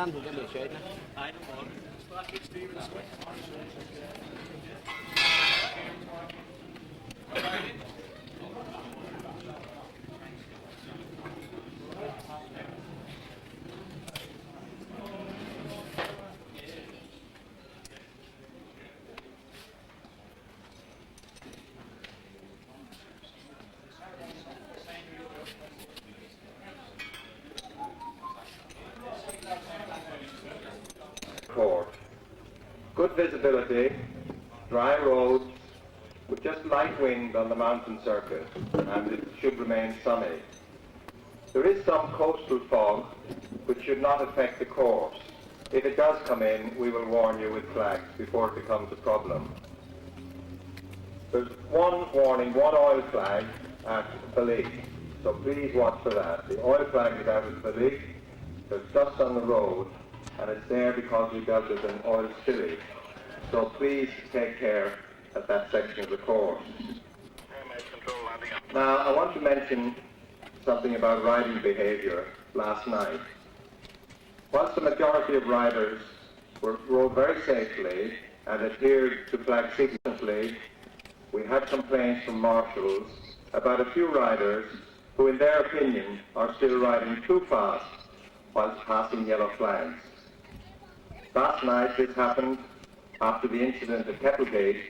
handle them, Shane. I don't want it. Court. Good visibility, dry roads, with just light wind on the mountain circuit, and it should remain sunny. There is some coastal fog, which should not affect the course. If it does come in, we will warn you with flags before it becomes a problem. There's one warning, one oil flag at Balik, so please watch for that. The oil flag is out at Balik, there's dust on the road, and it's there because we dealt with an oil spillage. So please take care at that section of the course. Now, I want to mention something about riding behaviour last night. Whilst the majority of riders rode very safely and adhered to flag significantly, we had complaints from marshals about a few riders who, in their opinion, are still riding too fast whilst passing yellow flags. Last night this happened after the incident at Kettlegate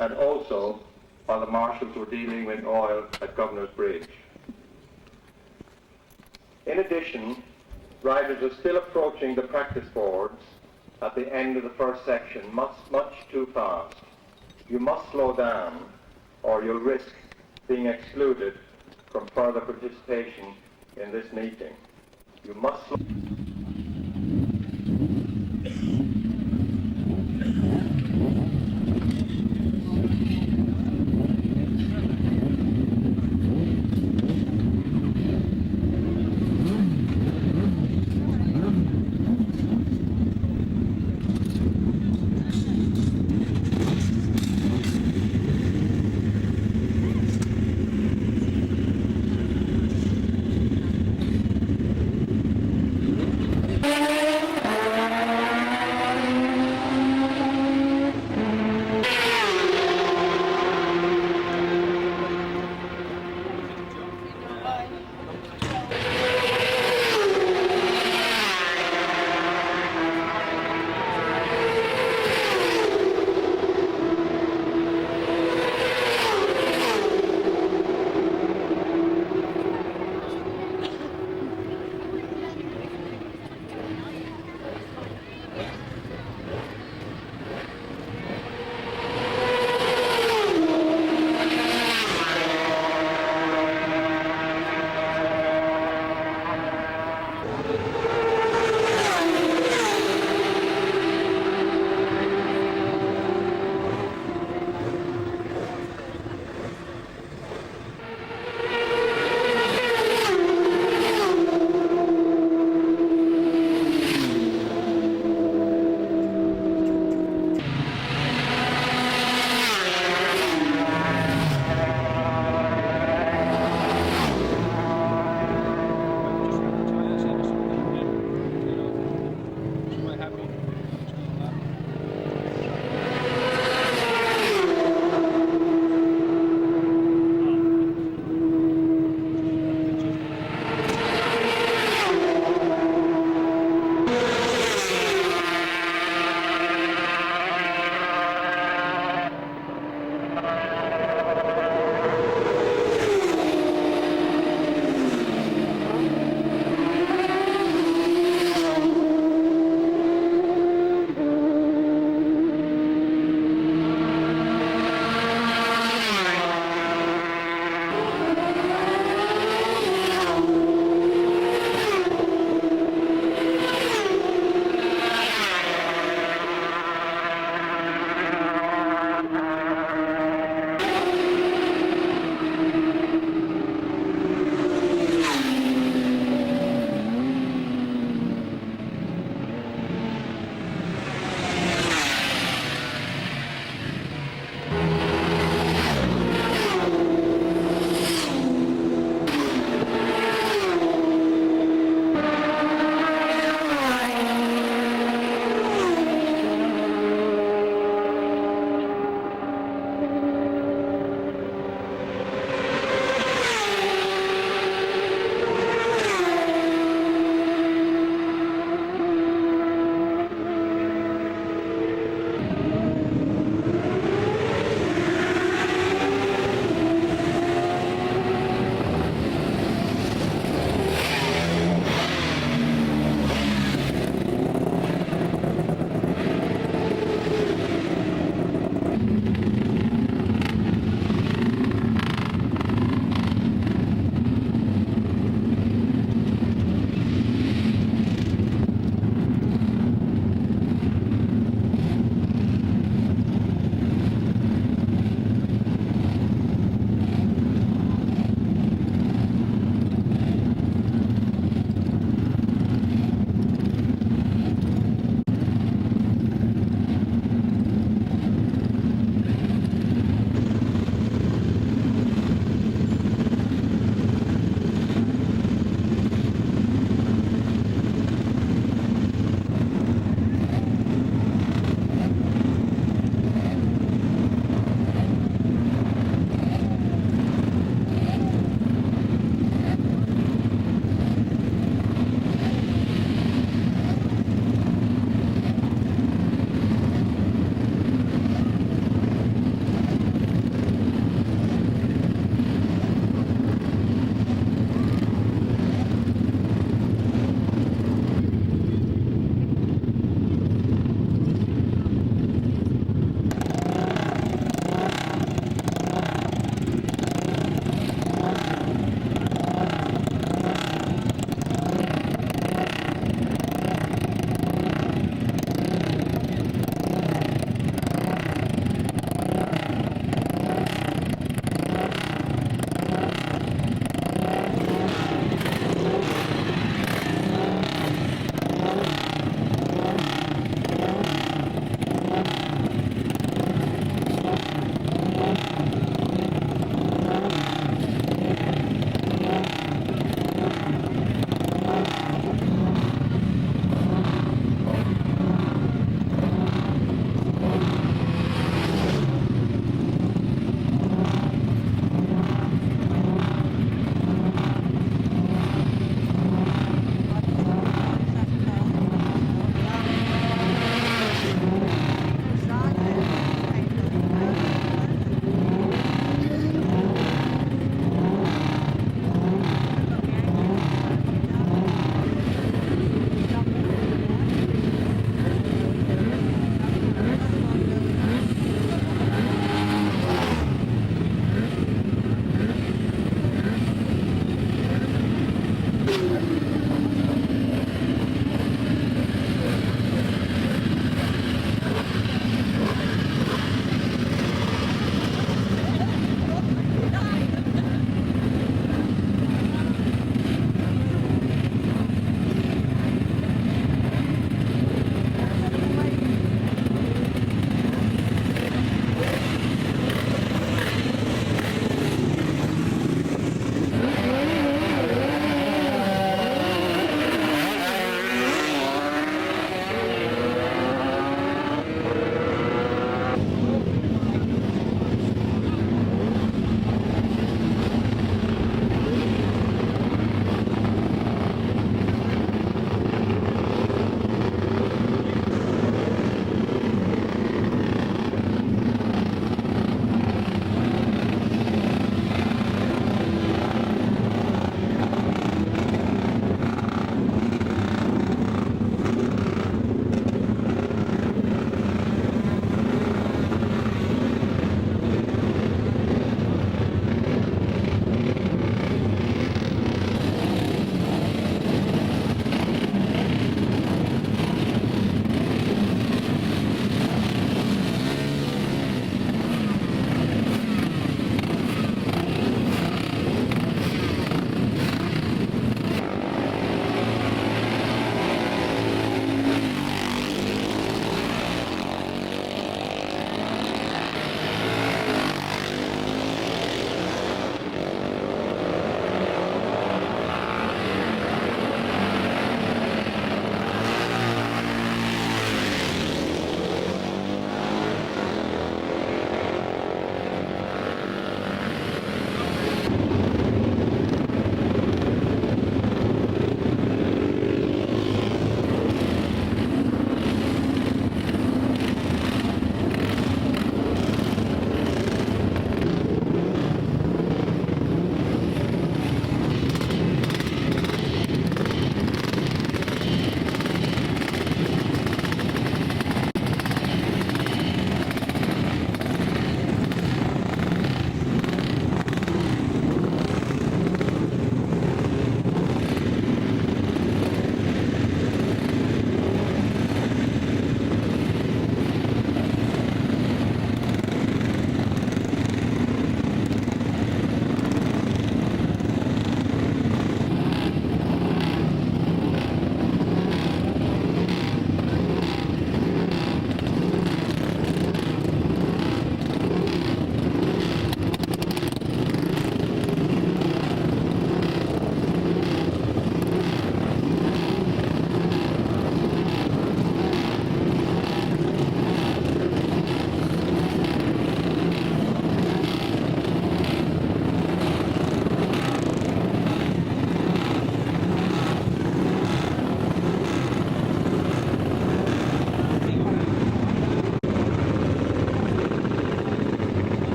and also while the marshals were dealing with oil at Governor's Bridge. In addition, riders are still approaching the practice boards at the end of the first section much too fast. You must slow down or you'll risk being excluded from further participation in this meeting. You must slow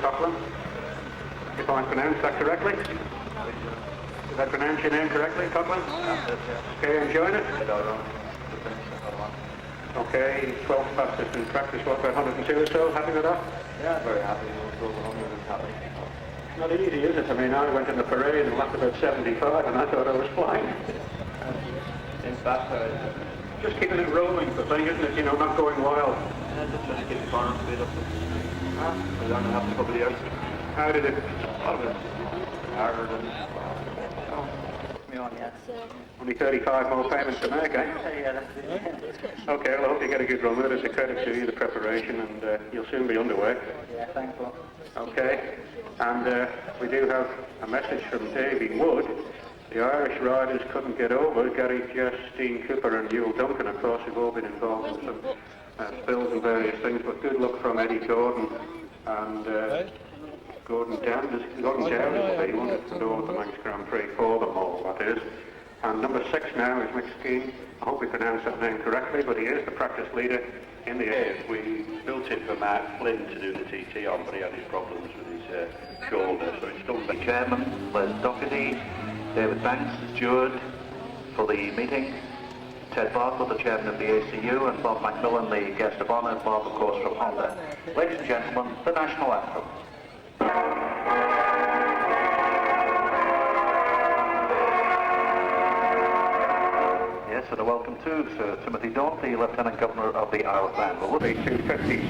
Coughlin. If I pronounced that correctly. Did I pronounce your name correctly, Coughlin? Okay, enjoying it? Okay, 12 past is in practice, what, about 102 or so? Happy with that? Yeah, very happy. We'll go 100 and happy. It's not easy, is it? I mean, I went in the parade and lapped about 75 and I thought I was flying. In fact, Just keeping it rolling, the thing, isn't it? You know, not going wild. yeah, just trying to keep the farm speed up. We learned to have a couple of years. How did it? Harder than... Me on, yeah. Only 35 more payments to make, eh? Yeah, that's it. Okay, well, I hope you get a good run with it. It's a credit to you, the preparation, and you'll soon be underway. Yeah, thanks a lot. Okay, and we do have a message from Davy Wood. The Irish riders couldn't get over. Gary Justine Cooper and Yule Duncan, of course, have all been involved in some spills and various things, but good luck from Eddie Gordon and Gordon Downs. Gordon Downs will be one of the Manx Grand Prix for them all, that is. And number 6 now is Mick Skeen. I hope we pronounced that name correctly, but he is the practice leader in the air. We built it for Mark Flynn to do the TT on, but he had his problems with his shoulder, so it's done. The chairman, Les Doherty, David Banks, steward for the meeting, Ted Bartlett, the chairman of the ACU, and Bob Macmillan, the guest of honour, Bob, of course, from Honda. Ladies and gentlemen, the national anthem. Yes, and a welcome to Sir Timothy Daunt, the Lieutenant Governor of the Isle of Man. Well, The 250s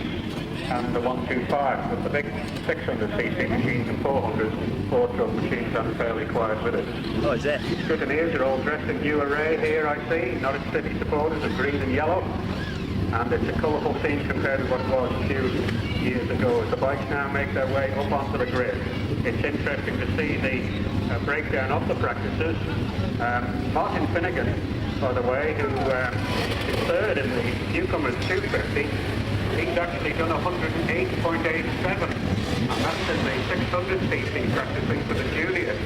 and the 125, but the big 600cc machines and 400s, 4-stroke machines, I'm fairly quiet with it. Oh, is it? Scrutineers are all dressed in new array here, I see. Norwich City supporters are green and yellow. And it's a colourful scene compared with what it was a few years ago as the bikes now make their way up onto the grid. It's interesting to see the breakdown of the practices. Martin Finnegan, by the way, who is third in the Newcomers 250, he's actually done 108.87, and that's in the 600cc practicing for the juniors.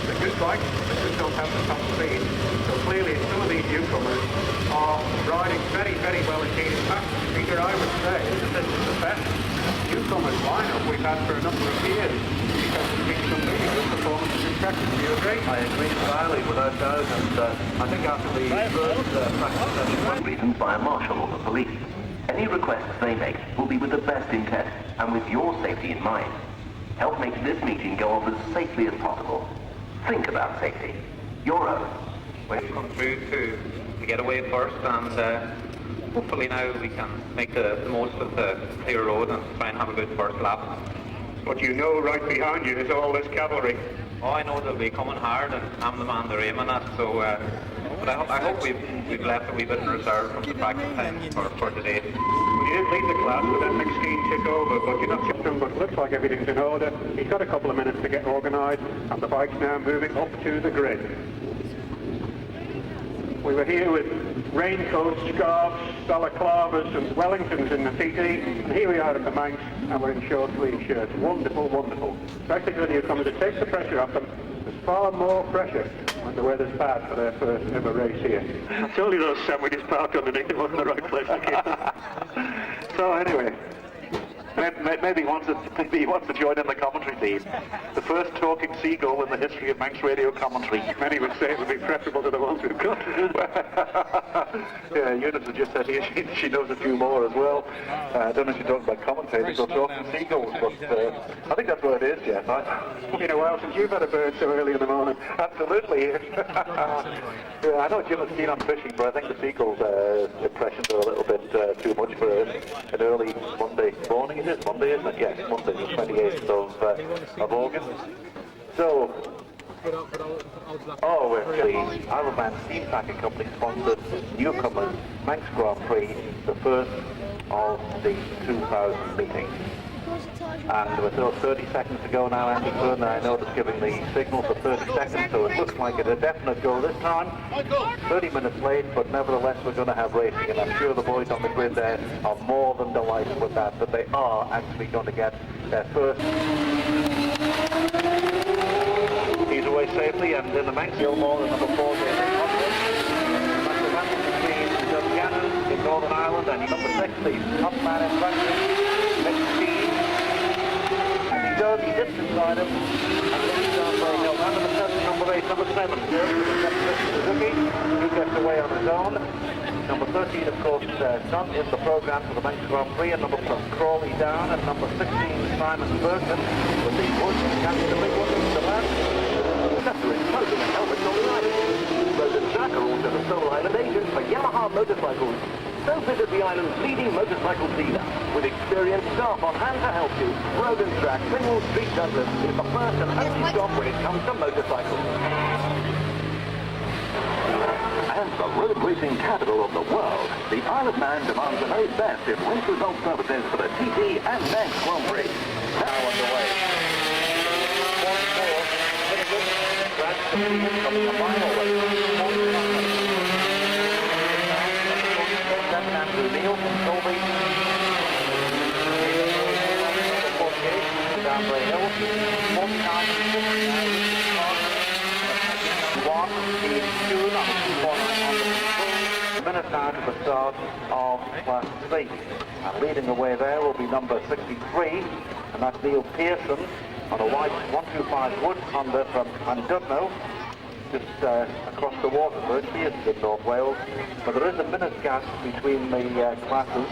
The good bikes, they just don't have the top speed. So clearly some of these newcomers are riding very, very well indeed. In fact, Peter, I would say that this is the best newcomers lineup we've had for a number of years, because there's been some really good performances in practice. Do you agree? I agree entirely, without doubt, and I think after the first practice session, reasons by a marshal or the police. Any requests they make will be with the best intent and with your safety in mind. Help make this meeting go off as safely as possible. Think about safety. Your own. We've come through to get away first, and hopefully now we can make the most of the clear road and try and have a good first lap. But you know right behind you is all this cavalry. Oh, I know they'll be coming hard, and I'm the man they're aiming at, so but I hope we've left a wee bit in reserve from the practice time for today. Well, you did lead the class, but then McSkeen took over, but you're not them, but it looks like everything's in order. He's got a couple of minutes to get organised, and the bike's now moving up to the grid. We were here with raincoats, scarves, balaclavas and Wellingtons in the TT, and here we are at the Manx, and we're in short sleeve shirts. Wonderful, wonderful. Especially for the newcomers, it takes the pressure off them. There's far more pressure when the weather's bad for their first ever race here. I told you those sandwiches parked underneath, it wasn't the right place to keep them. So anyway, maybe he wants to join in the commentary team. The first talking seagull in the history of Manx radio commentary. Many would say it would be preferable to the ones we've got. Yeah, Eunice has just said here she knows a few more as well. I don't know if you're talking about commentators or talking seagulls, but I think that's what it is, Jeff. It's been a while since you've had a bird so early in the morning. Absolutely. Yeah, I know Jim is keen on fishing, but I think the seagulls' impressions are a little bit too much for an early Monday morning. It is Monday, isn't it? Yes, Monday, the 28th of August. So, the Isle of Man Steam Packing Company sponsored Newcomers Manx Grand Prix, the first of the 2000 meetings. And we're still 30 seconds to go now, Andy Byrne. I know that's giving the signal for 30 seconds, so it looks like it's a definite go this time. 30 minutes late, but nevertheless we're going to have racing, and I'm sure the boys on the grid there are more than delighted with that they are actually going to get their first. He's away safely, and in the Manx Gilmore, the number 4 game between Dungannon in Northern Ireland and number 6, the top man in front of him, beside him. And number 8, number 7. Suzuki, he gets away on his own. Number 13, of course, not in the program for the Manx Grand Prix, and number 12, Crawley down, and number 16, Simon Burton, with the wood, catching the big one into the land. After imposing a helmet on the island. Road and Track are also the sole island agents for Yamaha motorcycles. So visit the island's leading motorcycle dealer. With experienced staff on hand to help you, Road and Track, Single Street Douglas is the first and only stop when it comes to motorcycles. As the road racing capital of the world, the Isle of Man demands the very best in race result services for the TT and Manx Grand Prix. Now underway. 1-4, Grand Prix coming a mile away. Andrew Neal from Colby. Down the hill. 49. 1 in June on the minute now to the start of Class 3. And leading the way there will be number 63, and that's Neil Pearson on a white 125 wood Honda from Llandudno, just across the water for Pearson in North Wales. But there is a minute gap between the classes.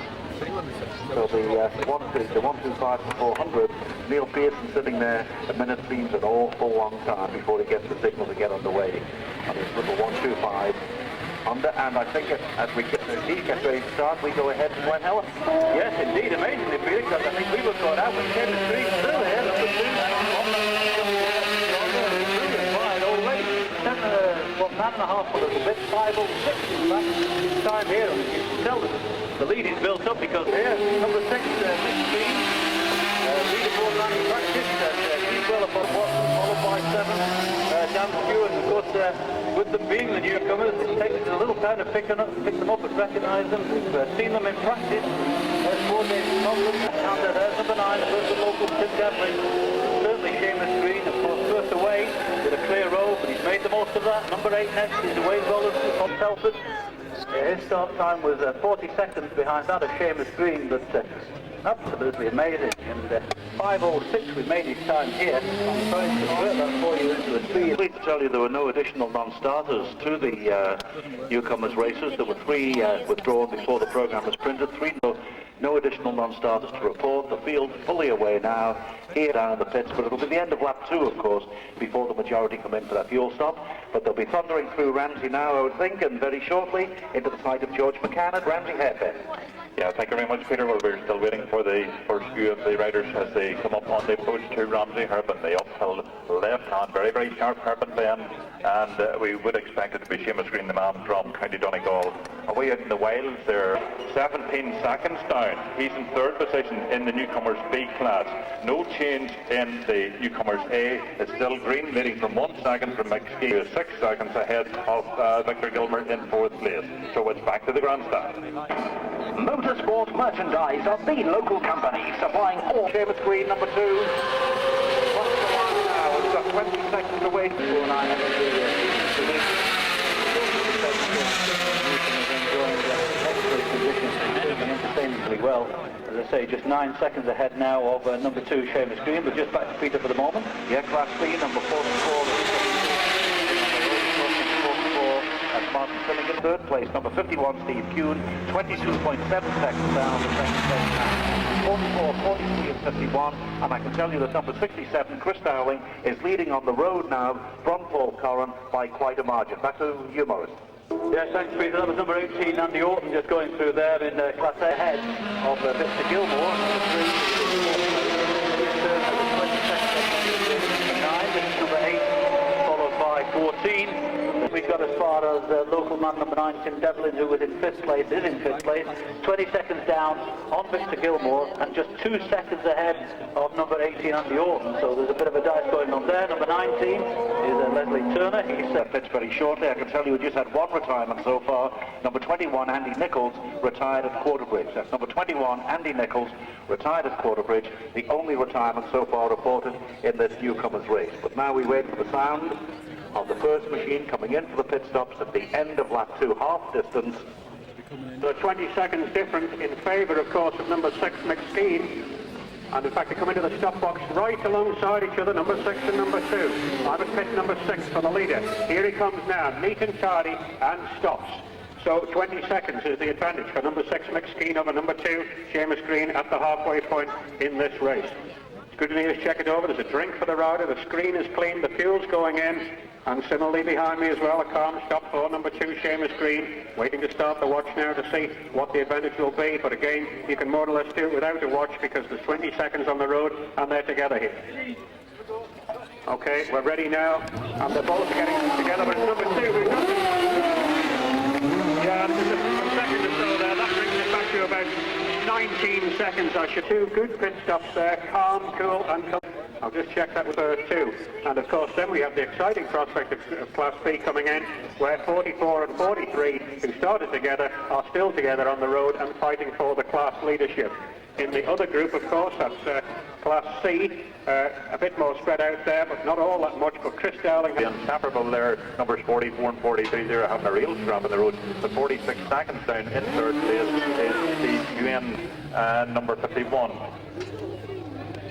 So the 125 to 400, Neil Pearson sitting there, a minute seems an awful long time before he gets the signal to get underway on this little 125 Honda. And I think as he gets ready to start, we go ahead and Glen Helen. Yes, indeed, amazingly, Felix, because I think we were caught out with Ken the Street through here, number 2. Man and a half a little bit, 5:06 back time here. And you can tell the lead is built up because here, number 6, Mick leaderboard running practice, he's well above Watson, followed by 7, Dan Stewart. Of course, with them being the newcomers, it takes us a little time to pick them up and recognise them. We've seen them in practice. There's 4 days of problems. There's number 9, the first local Tim Devlin. Certainly Seamus Green, of course, first away with a clear road, but he's made the most of that. Number 8 next is away well from Telford. His start time was 40 seconds behind that of Seamus Green, but absolutely amazing. And 5:06 we made his time here. I'm trying to convert that for you into a speed. Pleased to tell you there were no additional non-starters to the newcomers races. There were 3 withdrawn before the program was printed. 3 no additional non-starters to report. The field fully away now, here down in the pits, but it'll be the end of lap 2, of course, before the majority come in for that fuel stop. But they'll be thundering through Ramsey now, I would think, and very shortly into the sight of George McCann at Ramsey Hairpin. Yeah, thank you very much, Peter. Well, we're still waiting for the first few of the riders as they come up on the approach to Ramsey Hairpin. The uphill left hand, very, very sharp hairpin bend, and we would expect it to be Seamus Green, the man from County Donegal. Away out in the wilds, they're 17 seconds down. He's in 3rd position in the newcomers B class. No change in the newcomers A. It's still Green leading from 1 second from McSkee to 6 seconds ahead of Victor Gilmer in 4th place. So it's back to the grandstand. Motorsport Merchandise of the local company, supplying all. Seamus Green, number 2. What's the line now? We've got 20 seconds to wait. Entertainingly well. As I say, just 9 seconds ahead now of number 2, Seamus Green, but just back to Peter for the moment. Yeah, Class B, number 44. That's Martin Filligan, 3rd place, number 51, Steve Kuhn, 22.7 seconds down the second place now. 44, 43 and 51, and I can tell you that number 67, Chris Dowling, is leading on the road now from Paul Corran by quite a margin. Back to you, Morris. Yes, thanks, Peter. That was number 18, Andy Orton, just going through there in Class A ahead of Mr. Gilmore. Number 8, followed by 14. We've got as far as local man number 9, Tim Devlin, who was in 5th place, is in 5th place. 20 seconds down on Victor Gilmore, and just 2 seconds ahead of number 18, Andy Orton. So there's a bit of a dice going on there. Number 19 is Leslie Turner. He's pits very shortly. I can tell you we just had 1 retirement so far. Number 21, Andy Nichols, retired at Quarterbridge. That's number 21, Andy Nichols, retired at Quarterbridge. The only retirement so far reported in this newcomers race. But now we wait for the sound of the first machine coming in for the pit stops at the end of lap 2, half distance. So 20 seconds difference in favour, of course, of number 6, McSkeen. And in fact, they come into the stop box right alongside each other, number 6 and number 2. I'm at pit number 6 for the leader. Here he comes now, neat and tidy, and stops. So 20 seconds is the advantage for number 6, Mick Skeen, over number 2, Seamus Green, at the halfway point in this race. It's good to need to check it over. There's a drink for the rider. The screen is clean. The fuel's going in. And similarly behind me as well, a calm stop for number 2, Seamus Green, waiting to start the watch now to see what the advantage will be. But again, you can more or less do it without a watch because there's 20 seconds on the road and they're together here. Okay, we're ready now. And they're both getting together, but it's number 2. We've got yeah, there's a second or so there. That brings it back to about 19 seconds, I should. 2 good pit stops there, calm, cool, and cool. I'll just check that with her too. And of course then we have the exciting prospect of Class B coming in, where 44 and 43, who started together, are still together on the road and fighting for the class leadership. In the other group, of course, that's Class C, a bit more spread out there, but not all that much. But Chris Dowling... The inseparable there, numbers 44 and 43, they're having a real scrap on the road. The 46 seconds down in third place is the UN number 51.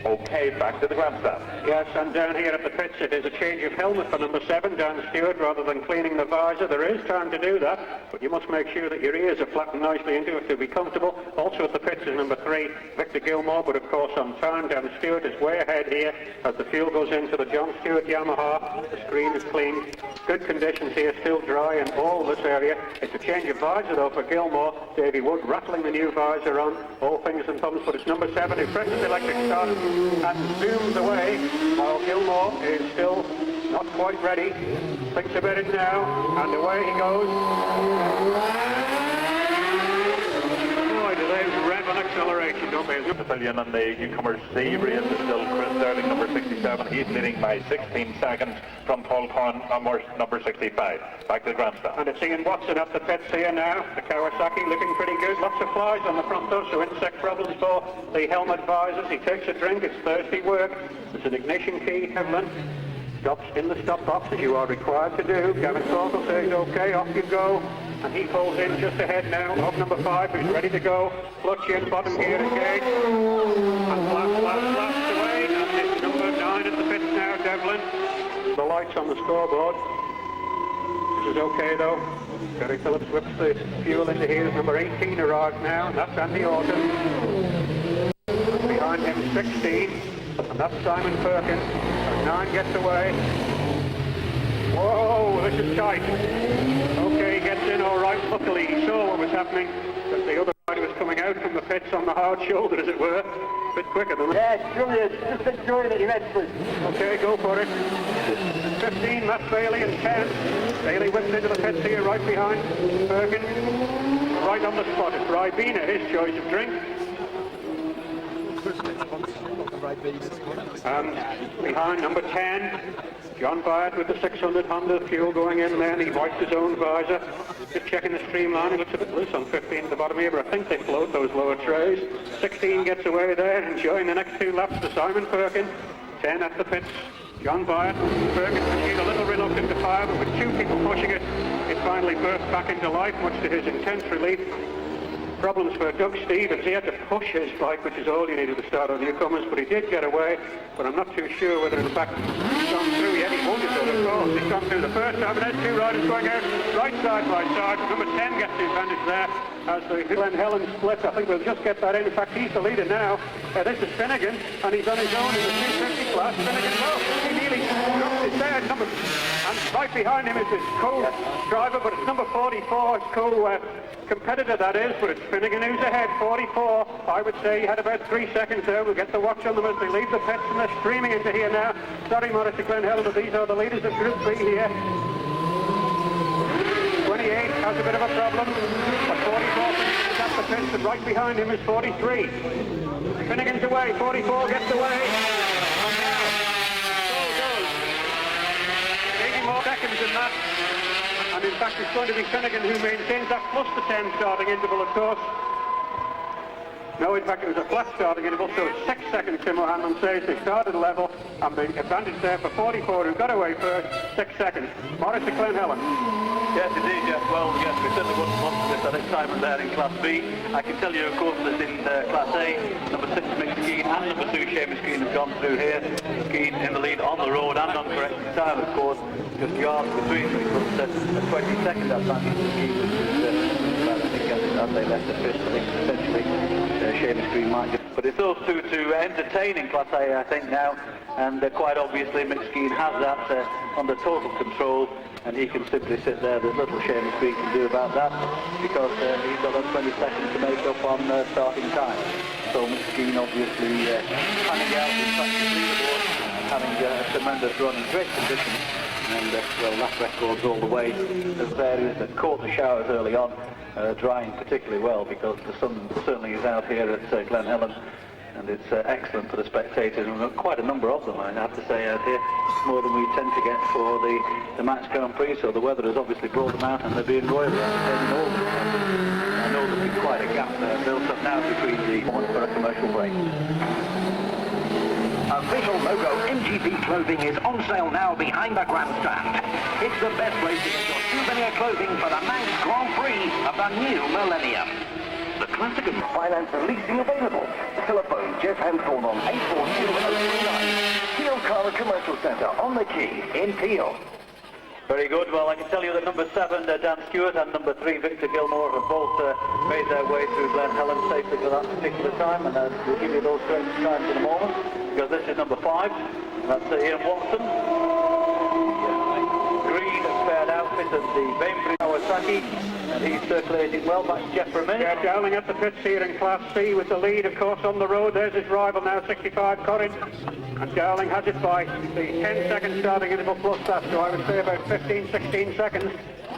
Okay, back to the grandstand. Yes, and down here at the pits it is a change of helmet for number 7, Dan Stewart, rather than cleaning the visor. There is time to do that, but you must make sure that your ears are flattened nicely into it to be comfortable. Also at the pits is number 3, Victor Gilmore, but of course on time, Dan Stewart is way ahead here as the fuel goes into the John Stewart Yamaha. The screen is clean. Good conditions here, still dry in all this area. It's a change of visor though for Gilmore. Davey Wood rattling the new visor on, all fingers and thumbs, but it's number 7 who presses the electric start and zooms away, while Gilmore is still not quite ready. Thinks about it now, and away he goes. Boy, do they rev on acceleration, don't they? The Pavilion and the Newcomers C race is still Chris Darling, number 67. He's leading by 16 seconds from Paul Corn, number 65. Back to the grandstand. And it's Ian Watson at the pits here now. The Kawasaki looking pretty good. Lots of flies on the front though, so insect problems for the helmet visors. He takes a drink. It's thirsty work. There's an ignition key, Evelyn. Stops in the stop box as you are required to do. Gavin Thornton says, okay, off you go. And he pulls in just ahead now of number 5, who's ready to go. Clutch in, bottom gear engaged. And blast away. And it's number 9 at the pits now, Devlin. The lights on the scoreboard. This is okay though. Gary Phillips whips the fuel into here. Number 18 arrives now, and that's Andy Orton. Behind him 16, and that's Simon Perkin. And 9 gets away. Whoa, this is tight. Okay, he gets in all right. Luckily he saw what was happening, that the other rider was coming out from the pits on the hard shoulder, as it were. A bit quicker than that. Yeah, brilliant. Just enjoying it immensely. Okay, go for it. 15, Matt Bailey, and 10. Bailey whips into the pits here, right behind Perkin. Right on the spot. It's Ribena, his choice of drink. And behind number 10, John Byatt with the 600 Honda fuel going in there, and he wipes his own visor. Just checking the streamline, it looks a bit loose on 15 at the bottom here, but I think they float those lower trays. 16 gets away there, enjoying the next 2 laps to Simon Perkin. 10 at the pits, John Byatt. Perkin's machine a little reluctant to fire, but with 2 people pushing it, it finally burst back into life, much to his intense relief. Problems for Doug Stevens. He had to push his bike, which is all you needed to start on Newcomers, but he did get away. But I'm not too sure whether in fact he's gone through yet. He won it, of course. He's gone through the first time, and there's 2 riders going out right side by side. Number 10 gets the advantage there as the Glen Helen split. I think we'll just get that in. In fact, he's the leader now. This is Finnegan, and he's on his own in the 250 class. Finnegan, well, he nearly dropped his there. And right behind him is his co-driver, but it's number 44, his co-competitor that is, but it's Finnegan who's ahead, 44. I would say he had about 3 seconds there. We'll get the watch on them as they leave the pits, and they're streaming into here now. Sorry, Morris to Glen Helen, but these are the leaders of Group B here. 28 has a bit of a problem, but 44 is at the pits, and right behind him is 43. Finnegan's away, 44 gets away. And now, so goes. 80 more seconds in that. And in fact, it's going to be Finnegan who maintains that, plus the 10 starting interval, of course. No, in fact, it was a flat starting interval, so it's 6 seconds, Tim O'Hanlon says. They started level, and the advantage there for 44, who got away first, 6 seconds. Morris to Glen Helen. Yes, indeed, yes. Well, yes, we certainly wouldn't want that excitement there in Class B. I can tell you, of course, that in Class A, number 6, Mick Skeen, and number 2, Seamus Skeen have gone through here. Skeen in the lead on the road and on corrected time, of course, just yards between them. But a 20-second advantage to Skeen, which is, I think, as they left the fifth, I think, essentially, Seamus Skeen might get. But it's those two to entertain in Class A, I think, now. And quite obviously, Mick Skeen has that under total control. And he can simply sit there. There's little Seamus Skeen can do about that because he's got 20 seconds to make up on starting time. So Mick Skeen obviously panning out in practice leaderboard, having a tremendous run in great conditions. And well, lap records all the way. There's areas that caught the showers early on, drying particularly well because the sun certainly is out here at Glen Helen. And it's excellent for the spectators. We've got quite a number of them, I have to say, out here. More than we tend to get for the Max Grand Prix, so the weather has obviously brought them out and they're being royally entertaining all of them. I know there's been quite a gap built up now between the one for a commercial break. Official logo MGP clothing is on sale now behind the grandstand. It's the best place to get your souvenir clothing for the Manx Grand Prix of the new millennium. The classic and finance and leasing available. Telephone Jeff Hanthorne on 842-039. Peel Car Commercial Centre on the Quay in Peel. Very good. Well, I can tell you that number 7, Dan Stewart, and number 3, Victor Gilmore, have both made their way through Glen Helen safely for that particular time, and we'll give you those correct times in a moment, because this is number 5, and that's Ian Watson. Green spared outfit of the Bainbridge Kawasaki, and he's circulating well. Back to Jeff for a minute. Yeah, Dowling at the pits here in Class C with the lead, of course, on the road. There's his rival now, 65 Corrin. And Dowling has it by the 10-second starting interval plus that, so I would say about 15, 16 seconds.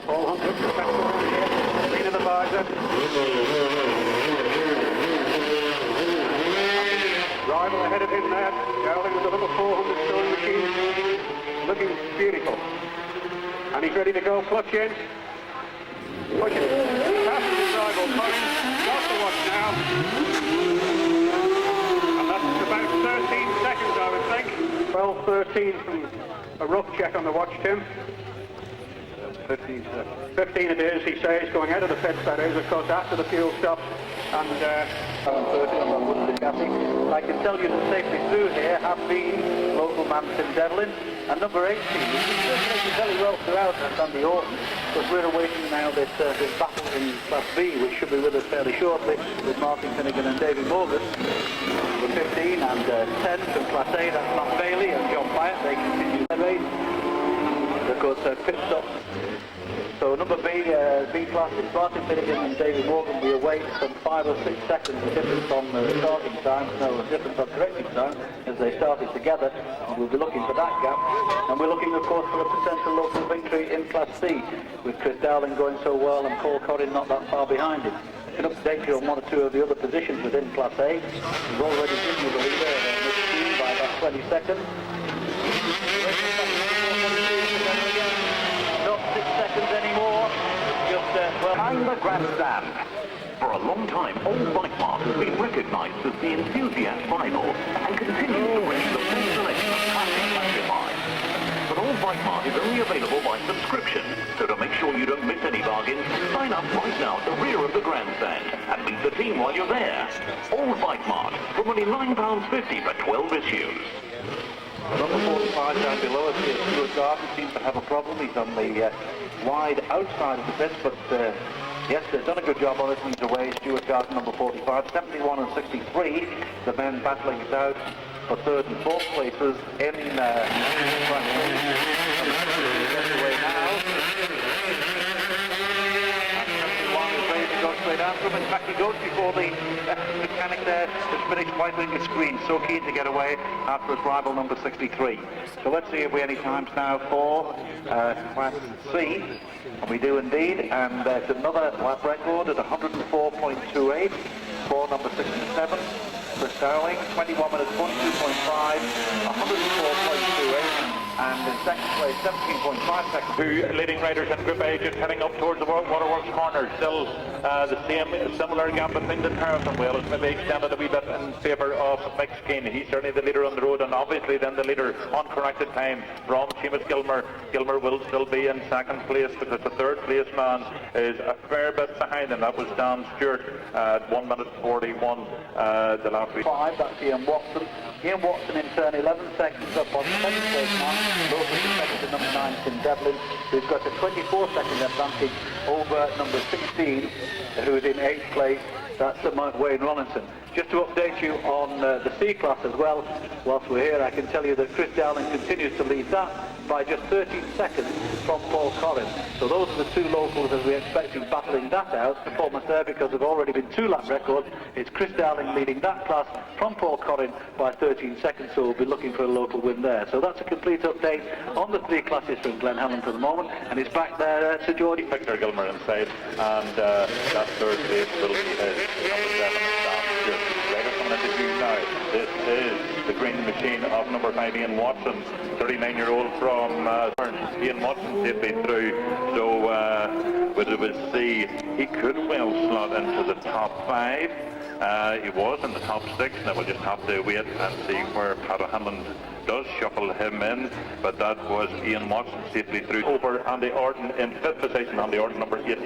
All 100% here. Green of the visor. Rival ahead of him there. Dowling with a little 400 sewing machine. Looking beautiful. And he's ready to go, clutch in. Pushing past his rival, Corrin. Got the watch now. And that's about 13 seconds, I would think. 12:13 from a rough check on the watch, Tim. 15 it is, he says, going out of the pits, that is, of course, after the fuel stop. And 13 on the Ducati. I can tell you that safely through here have been local man Tim Devlin and number 18, which is circulating very well throughout Sandy Orton, but we're awaiting now this battle in Class B, which should be with us fairly shortly, with Martin Finnegan and David Morgan. Number 15 and 10 from Class A, that's Matt Bailey and John Pyatt. They continue their race. Of course, pit stops. So number B class is Martin Finnegan and David Morgan. We await some 5 or 6 seconds of difference on the starting time, no difference on correcting time, as they started together. And we'll be looking for that gap. And we're looking, of course, for a potential local victory in Class C, with Chris Dowling going so well and Paul Corrin not that far behind him. I can update you on 1 or 2 of the other positions within Class A. We've already given you the leader, Mick Skeen, by about 20 seconds. Not 6 seconds anymore. Just, Behind the grandstand. For a long time, Old Bike Mart has been recognised as the enthusiast rival and continues to bring the full selection of classic classifieds. But Old Bike Mart is only available by subscription, so to make sure you don't miss any bargains, sign up right now at the rear of the grandstand and meet the team while you're there. Old Bike Mart, from only £9.50 for 12 issues. Number 45 down below us here, Stuart Garden seems to have a problem. He's on the wide outside of the pits, but yes, they've done a good job on listening to away. Stuart Garden, number 45, 71 and 63. The men battling it out for 3rd and 4th places in away now. Straight after him. In fact, he goes before the mechanic there has finished wiping his screen. So keen to get away after his rival number 63. So let's see if we have any times now for Class C. And we do indeed. And it's another lap record at 104.28 for number 67. Chris Dowling, 21 minutes 42.5, 104.28. and in second place 17.5 seconds. Two leading riders in Group A just heading up towards the Waterworks corner. Still the same similar gap between the tires and Wales, maybe extended a wee bit in favour of Mick Skeen. He's certainly the leader on the road, and obviously then the leader on corrected time from Seamus Gilmer. Gilmer will still be in second place because the third place man is a fair bit behind, and that was Dan Stewart at 1 minute 41 the last week. 5, that's Ian Watson. Ian Watson in turn 11 seconds up on second place man. Local second to number 9, Tim Devlin, who's got a 24-second advantage over number 16, who's in 8th place. That's Wayne Rollinson. Just to update you on the C class as well, whilst we're here, I can tell you that Chris Dowling continues to lead that by just 13 seconds from Paul Corrin. So those are the two locals as we're expecting battling that out. Performance there because there've already been 2 lap records. It's Chris Dowling leading that class from Paul Corrin by 13 seconds, so we'll be looking for a local win there. So that's a complete update on the 3 classes from Glen Helen for the moment, and it's back there to Geordie. Victor Gilmer inside, and that third place will be his number 7, Dan Stewart. Rider coming into view now. This is the green machine of number 5, Ian Watson, 39-year-old from Ian Watson safely through. So we'll see, he could well slot into the top 5. He was in the top 6. Now we'll just have to wait and see where Pat O'Hanlon does shuffle him in, but that was Ian Watson safely through. Over Andy Orton in 5th position, Andy Orton number 18,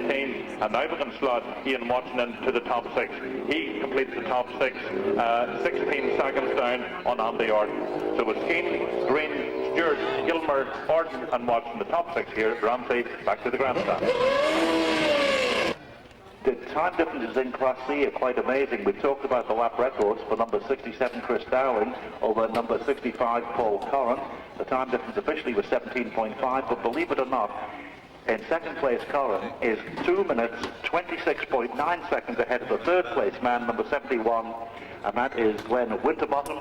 and now we can slot Ian Watson into the top 6. He completes the top 6, 16 seconds down on Andy Orton. So it's Keane, Green, Stewart, Gilmer, Orton and Watson, the top 6 here at Ramsey. Back to the grandstand. The time differences in Class C are quite amazing. We talked about the lap records for number 67 Chris Dowling over number 65 Paul Corrin. The time difference officially was 17.5, but believe it or not, in second place Corrin is 2 minutes 26.9 seconds ahead of the third place man, number 71, and that is Glenn Winterbottom.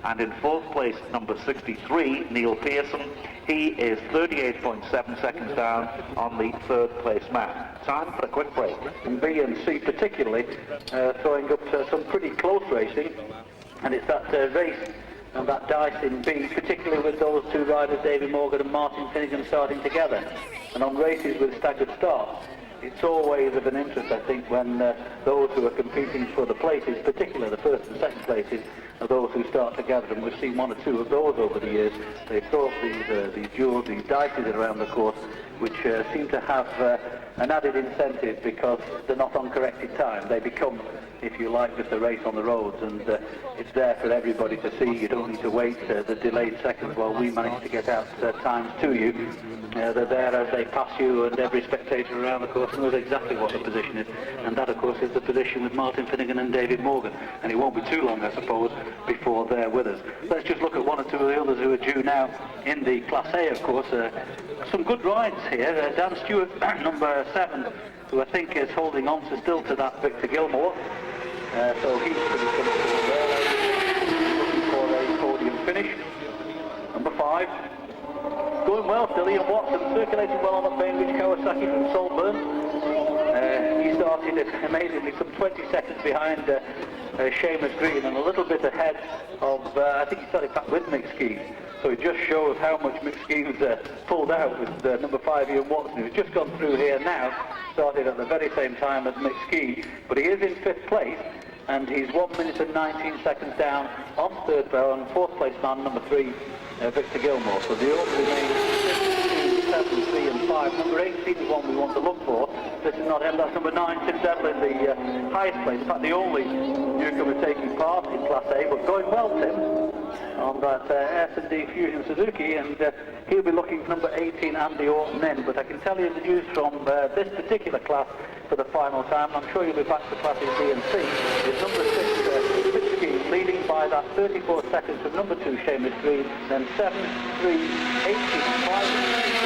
And in 4th place, number 63, Neil Pearson. He is 38.7 seconds down on the 3rd place man. Time for a quick break. And B and C particularly throwing up some pretty close racing. And it's that race and that dice in B, particularly with those 2 riders, David Morgan and Martin Finnegan, starting together. And on races with staggered starts, it's always of an interest, I think, when those who are competing for the places, particularly the 1st and 2nd places, are those who start together, and we've seen 1 or 2 of those over the years. They throw up these jewels, these dices around the course, which seem to have an added incentive because they're not on corrected time. They become, if you like, just a race on the roads, and it's there for everybody to see. You don't need to wait the delayed seconds while we manage to get out times to you. They're there as they pass you, and every spectator around the course knows exactly what the position is, and that of course is the position with Martin Finnegan and David Morgan, and it won't be too long, I suppose, before they're with us. Let's just look at 1 or 2 of the others who are due now in the Class A, of course. Some good rides here. Dan Stewart, number 7, who I think is holding on still to that Victor Gilmore. So he's pretty comfortable there, looking for a podium finish. Number 5, going well still, Ian Watson, circulating well on the Bainbridge Kawasaki from Saltburn. He started amazingly some 20 seconds behind Seamus Green and a little bit ahead of, I think he started back with Mick Skeen. So it just shows how much Mick Skeen's pulled out with number 5 Ian Watson, who's just gone through here now, started at the very same time as Mick Skeen, but he is in 5th place, and he's 1 minute and 19 seconds down on 3rd barrel, and 4th place man, number 3, Victor Gilmore. So the order remains 6, 2, 7, 3 and 5. Number 18 is one we want to look for. This is not him, that's number 9, Tim Devlin, the highest place, in fact the only newcomer taking part in Class A, but going well, Tim, on that S&D Fusion Suzuki, and he'll be looking for number 18, Andy Orton in. But I can tell you the news from this particular class for the final time, I'm sure you'll be back to classes B and C, is number 6, Mick Skeen, leading by that 34 seconds from number 2, Seamus Green, then 7, 3, 18, 5,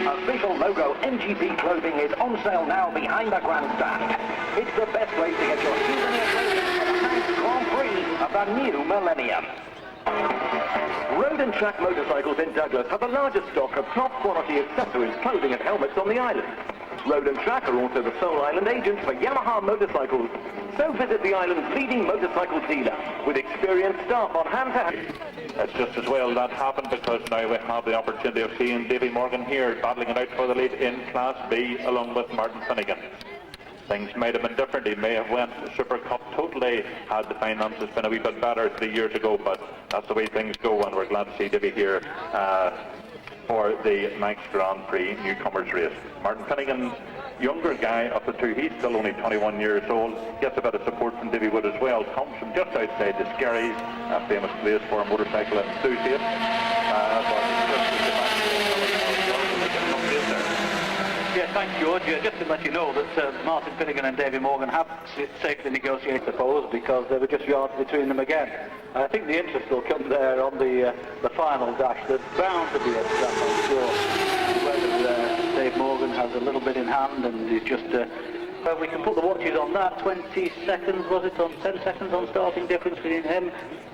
Official logo MGP clothing is on sale now behind the grandstand. It's the best way to get your souvenir clothing for the Manx Grand Prix of the new millennium. Road and Track Motorcycles in Douglas have the largest stock of top quality accessories, clothing and helmets on the island. Road and Track are also the sole island agents for Yamaha motorcycles So visit the island's leading motorcycle dealer with experienced staff on hand to hand. It's just as well that happened because now we have the opportunity of seeing Davy Morgan here battling it out for the lead in Class B along with Martin Finnegan. Things might have been different. He may have went Super Cup totally had the finances been a wee bit better 3 years ago, but that's the way things go, and we're glad to see Davy here for the Manx Grand Prix Newcomers race. Martin Finnegan, younger guy of the two, he's still only 21 years old, gets a bit of support from Davy Wood as well, comes from just outside the Skerries, a famous place for motorcycle enthusiasts. Yeah, thanks, George. Just to let you know that Martin Finnegan and Davy Morgan have safely negotiated the pose because they were just yards between them again. And I think the interest will come there on the final dash. There's bound to be a scrap, I'm sure. Whether Dave Morgan has a little bit in hand and he's just... we can put the watches on that. 20 seconds, was it? On 10 seconds on starting difference between him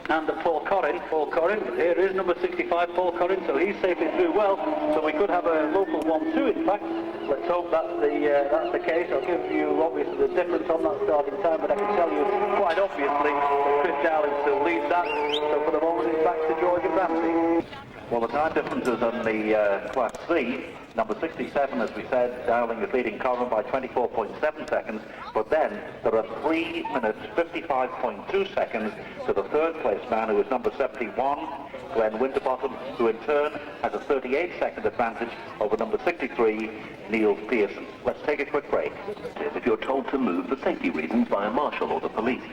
and Paul Corrin. Paul Corrin, here is number 65, Paul Corrin, so he's safely through well. So we could have a local 1-2, in fact. Let's hope that's the case. I'll give you, obviously, the difference on that starting time, but I can tell you quite obviously that Chris Dowling still leads that. So for the moment, it's back to George and Ramsey. Well, the time differences on the Class C. Number 67, as we said, Dowling is leading Corrin by 24.7 seconds, but then there are 3 minutes 55.2 seconds to the third place man, who is number 71, Glenn Winterbottom, who in turn has a 38-second advantage over number 63, Neil Pearson. Let's take a quick break. If you're told to move for safety reasons by a marshal or the police,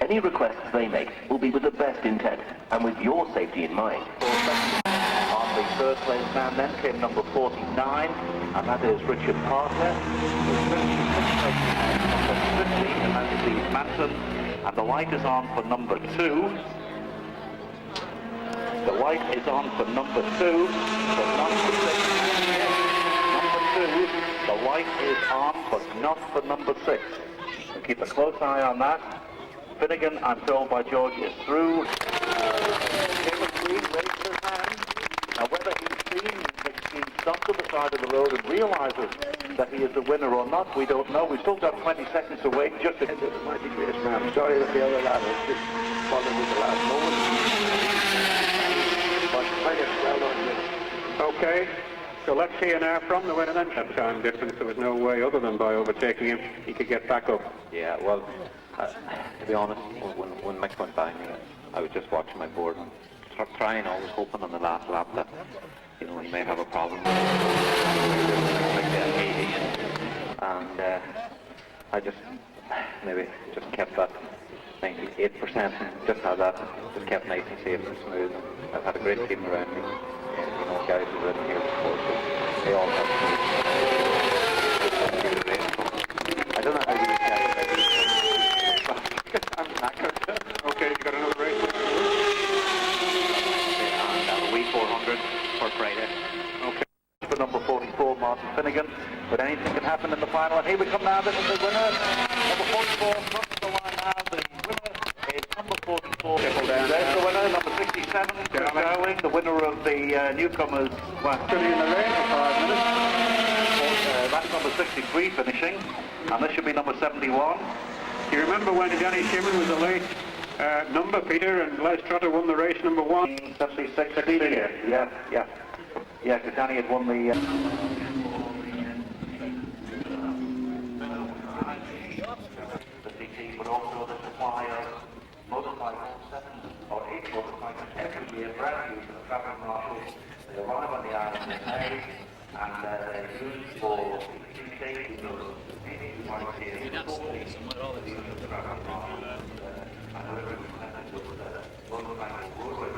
any requests they make will be with the best intent and with your safety in mind. On the third place man then came number 49, and that is Richard Parker. And that is Steve Manson, and the light is on for number 2. The light is on for number 2, but not for 6. Number 2, the light is on, but not for number 6. So keep a close eye on that. Finnegan, I'm told by George, is through. Now, whether he's stopped to the side of the road and realises that he is the winner or not, we don't know. We've still got 20 seconds to wait. Just to... Mighty grace, man. I'm sorry that the other lad was just following with the last moment. But well done, Okay, so let's hear now from the winner then. That time difference, there was no way other than by overtaking him, he could get back up. Yeah, well, to be honest, when Mick went by me, I was just watching my board and trying, always hoping on the last lap that, you know, he may have a problem. And I just maybe just kept that 98% and just had that, just kept nice and safe and smooth. I've had a great team around me, you know, guys who've been here before, so they all helped me. I don't know how you describe it. I'm knackered. Okay, you got another race? And a wee 400 for Friday. Okay. For number 44, Martin Finnegan, but anything can happen in the final, and here we come now. This is the winner. Number 44 crosses the line now. The winner is number 44. There's the winner, number 67, Chris Dowling, the winner of the Newcomers. Actually in the race for 5 minutes. That's number 63 finishing, and this should be number 71. Do you remember when Danny Shimon was a late number, Peter, and Les Trotter won the race number 1? 76, yeah. Yeah, because Danny had won the... The CT, but also the supply of motorcycles, 7 or 8 motorcycles every year, brand new to the traffic marshals. They arrive on the island in May, and they're used for safety measures. You might see it in the traffic marshals. And whoever is connected with the motorcycle roadway,